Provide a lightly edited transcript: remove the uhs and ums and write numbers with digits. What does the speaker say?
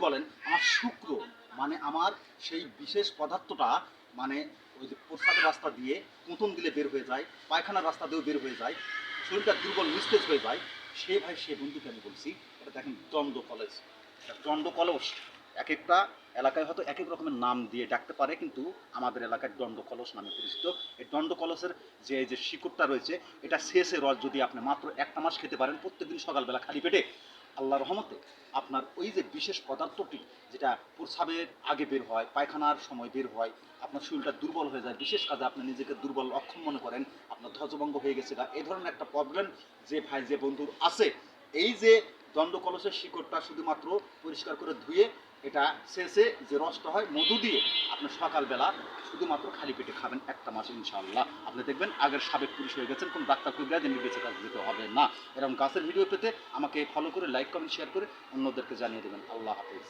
বলেন আমার শুক্র মানে আমার সেই বিশেষ পদার্থটা মানে ওই যে প্রস্রাবের রাস্তা দিয়ে কোতন দিলে বের হয়ে যায়, পায়খানার রাস্তা দিয়েও বের হয়ে যায়, শরীরটা দুর্বল নিস্তেজ হয়ে যায়। সে ভাই সে বন্ধুকে আমি বলছি এটা দেখেন দণ্ড কলেজ, দণ্ড কলস। এক একটা এলাকায় হয়তো এক এক রকমের নাম দিয়ে ডাকতে পারে, কিন্তু আমাদের এলাকায় দণ্ড কলস নামে পরিচিত। এই দণ্ড কলসের যে শিকড়টা রয়েছে, এটা শেষে রস যদি আপনি মাত্র একটা মাস খেতে পারেন প্রত্যেকদিন সকালবেলা খালি পেটে, আল্লাহর রহমতে আপনার ওই যে বিশেষ পদার্থটি যেটা প্রস্রাবের আগে বের হয়, পায়খানার সময় বের হয়, আপনার শরীরটা দুর্বল হয়ে যায়, বিশেষ কাজে আপনি নিজেকে দুর্বল অক্ষম মনে করেন, আপনার ধ্বজভঙ্গ হয়ে গেছে গা, এই ধরনের একটা প্রবলেম যে ভাই যে বন্ধুর আছে, এই যে দণ্ড কলসের শিকড়টা শুধুমাত্র পরিষ্কার করে ধুয়ে এটা শেষে যে রসটা হয় মধু দিয়ে আপনার সকালবেলা শুধুমাত্র খালি পেটে খাবেন একটা মাস, ইনশাআল্লাহ আপনি দেখবেন আগের সাবেক পুলিশ হয়ে গেছেন, কোন ডাক্তার কুবরা যেন বেঁচে কাজ দিতে হবে না। এরকম গাছের ভিডিও পেতে আমাকে ফলো করে লাইক কমেন্ট শেয়ার করে অন্যদেরকে জানিয়ে দেবেন। আল্লাহ হাফেজ।